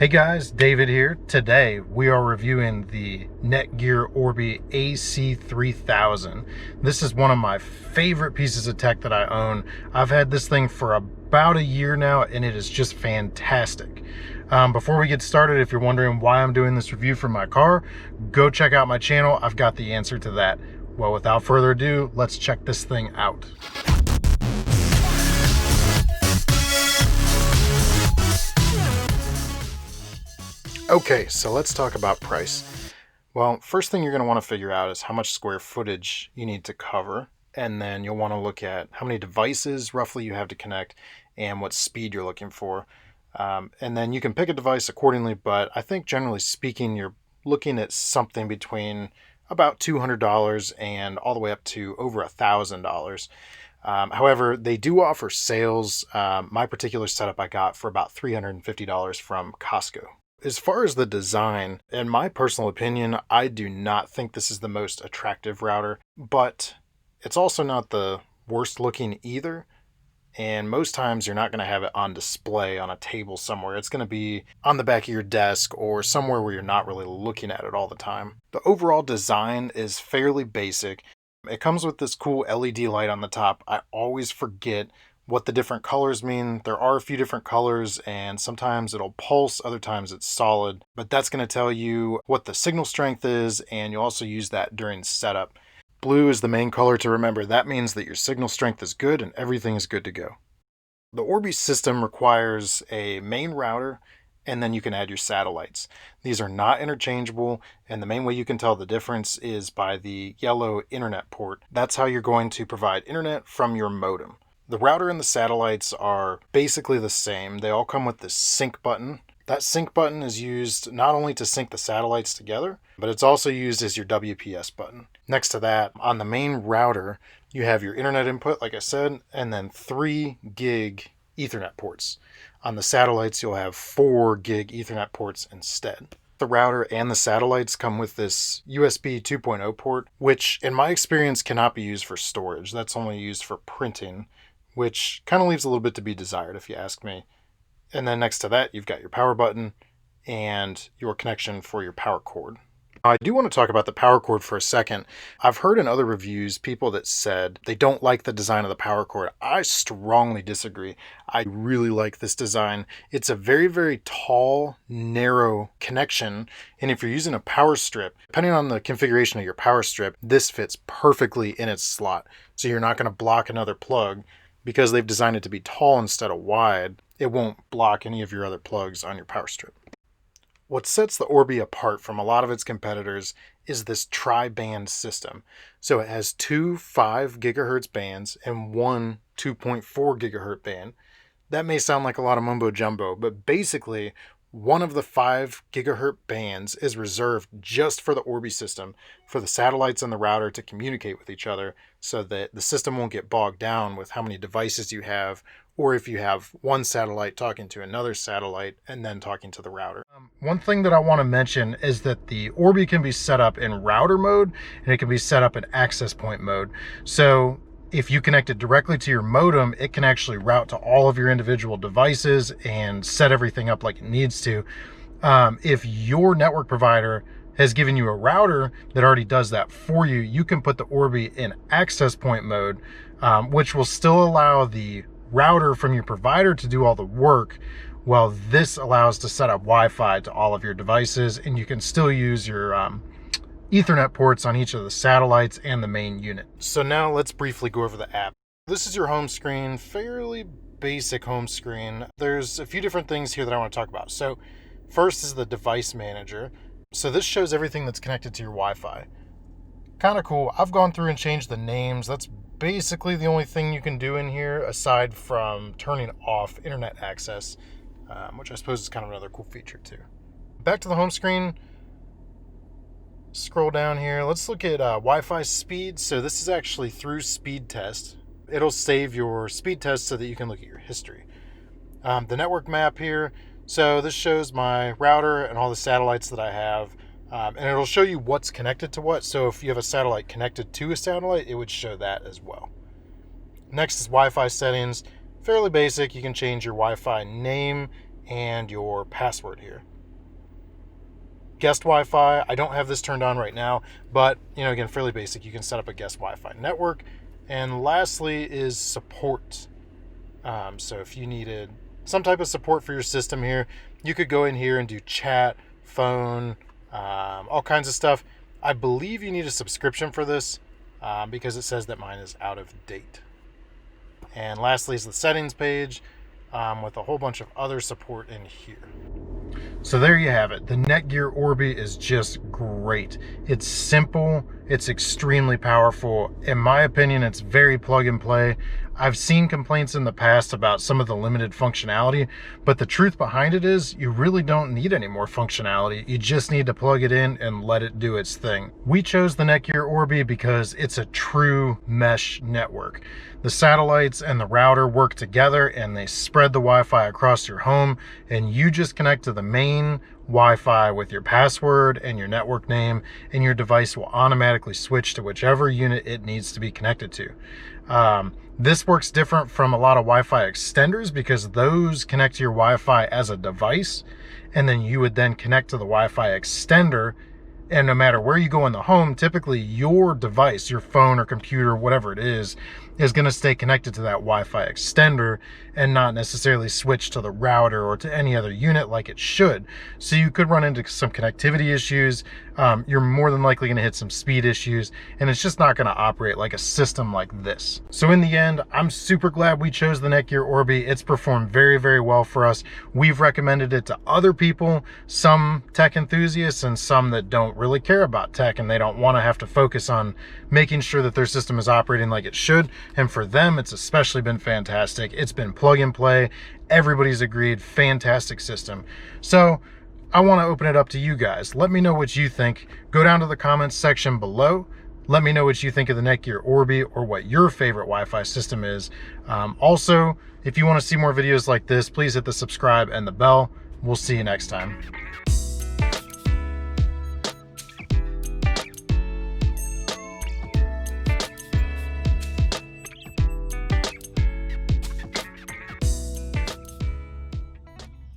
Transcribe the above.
Hey guys, David here. Today we are reviewing the Netgear Orbi AC3000. This is one of my favorite pieces of tech that I own. I've had this thing for about a year now and it is just fantastic. Before we get started, if you're wondering why I'm doing this review for my car, go check out my channel. I've got the answer to that. Well, without further ado, let's check this thing out. Okay, so let's talk about price. Well, first thing you're going to want to figure out is how much square footage you need to cover, and then you'll want to look at how many devices roughly you have to connect and what speed you're looking for. And then you can pick a device accordingly, but I think generally speaking, you're looking at something between about $200 and all the way up to over $1,000. However, they do offer sales. My particular setup I got for about $350 from Costco. As far as the design, in my personal opinion, I do not think this is the most attractive router, but it's also not the worst looking either. And most times you're not going to have it on display on a table somewhere. It's going to be on the back of your desk or somewhere where you're not really looking at it all the time. The overall design is fairly basic. It comes with this cool LED light on the top. I always forget what the different colors mean. There are a few different colors and sometimes it'll pulse, other times it's solid, but that's going to tell you what the signal strength is, and you'll also use that during setup. Blue is the main color to remember. That means that your signal strength is good and everything is good to go. The Orbi system requires a main router and then you can add your satellites. These are not interchangeable, and the main way you can tell the difference is by the yellow internet port. That's how you're going to provide internet from your modem. The router and the satellites are basically the same. They all come with this sync button. That sync button is used not only to sync the satellites together, but it's also used as your WPS button. Next to that, on the main router, you have your internet input, like I said, and then 3 gig Ethernet ports. On the satellites, you'll have 4 gig Ethernet ports instead. The router and the satellites come with this USB 2.0 port, which in my experience cannot be used for storage. That's only used for printing, which kind of leaves a little bit to be desired if you ask me. And then next to that, you've got your power button and your connection for your power cord. I do want to talk about the power cord for a second. I've heard in other reviews people that said they don't like the design of the power cord. I strongly disagree. I really like this design. It's a very, very tall, narrow connection. And if you're using a power strip, depending on the configuration of your power strip, this fits perfectly in its slot. So you're not going to block another plug. Because they've designed it to be tall instead of wide, it won't block any of your other plugs on your power strip. What sets the Orbi apart from a lot of its competitors is this tri-band system. So it has 2 5 gigahertz bands and 1 2.4 gigahertz band. That may sound like a lot of mumbo jumbo, but basically one of the 5 gigahertz bands is reserved just for the Orbi system, for the satellites and the router to communicate with each other so that the system won't get bogged down with how many devices you have, or if you have one satellite talking to another satellite and then talking to the router. One thing that I want to mention is that the Orbi can be set up in router mode and it can be set up in access point mode. So if you connect it directly to your modem, it can actually route to all of your individual devices and set everything up like it needs to. If your network provider has given you a router that already does that for you, you can put the Orbi in access point mode, which will still allow the router from your provider to do all the work, while this allows to set up Wi-Fi to all of your devices, and you can still use your Ethernet ports on each of the satellites and the main unit. So now let's briefly go over the app. This is your home screen, fairly basic home screen. There's a few different things here that I want to talk about. So first is the device manager. So this shows everything that's connected to your Wi-Fi. Kind of cool. I've gone through and changed the names. That's basically the only thing you can do in here aside from turning off internet access, which I suppose is kind of another cool feature too. Back to the home screen. Scroll down here. Let's look at Wi-Fi speed. So this is actually through speed test. It'll save your speed test so that you can look at your history. The network map here. So this shows my router and all the satellites that I have. And it'll show you what's connected to what. So if you have a satellite connected to a satellite, it would show that as well. Next is Wi-Fi settings. Fairly basic. You can change your Wi-Fi name and your password here. guest Wi-Fi. I don't have this turned on right now, but again, fairly basic. You can set up a guest Wi-Fi network. And lastly is support. So if you needed some type of support for your system here, you could go in here and do chat, phone, all kinds of stuff. I believe you need a subscription for this because it says that mine is out of date. And lastly is the settings page with a whole bunch of other support in here. So there you have it. The Netgear Orbi is just great. It's simple. It's extremely powerful. In my opinion, it's very plug and play. I've seen complaints in the past about some of the limited functionality, but the truth behind it is you really don't need any more functionality. You just need to plug it in and let it do its thing. We chose the Netgear Orbi because it's a true mesh network. The satellites and the router work together and they spread the Wi-Fi across your home, and you just connect to the main Wi-Fi with your password and your network name, and your device will automatically switch to whichever unit it needs to be connected to. This works different from a lot of Wi-Fi extenders because those connect to your Wi-Fi as a device, and then you would then connect to the Wi-Fi extender. And no matter where you go in the home, typically your device, your phone or computer, whatever it is going to stay connected to that Wi-Fi extender and not necessarily switch to the router or to any other unit like it should. So you could run into some connectivity issues. You're more than likely going to hit some speed issues, and it's just not going to operate like a system like this. So in the end, I'm super glad we chose the Netgear Orbi. It's performed very, very well for us. We've recommended it to other people, some tech enthusiasts and some that don't really care about tech and they don't want to have to focus on making sure that their system is operating like it should. And for them, it's especially been fantastic. It's been plug and play. Everybody's agreed, fantastic system. So I want to open it up to you guys. Let me know what you think. Go down to the comments section below. Let me know what you think of the Netgear Orbi or what your favorite Wi-Fi system is. Also, if you want to see more videos like this, please hit the subscribe and the bell. We'll see you next time.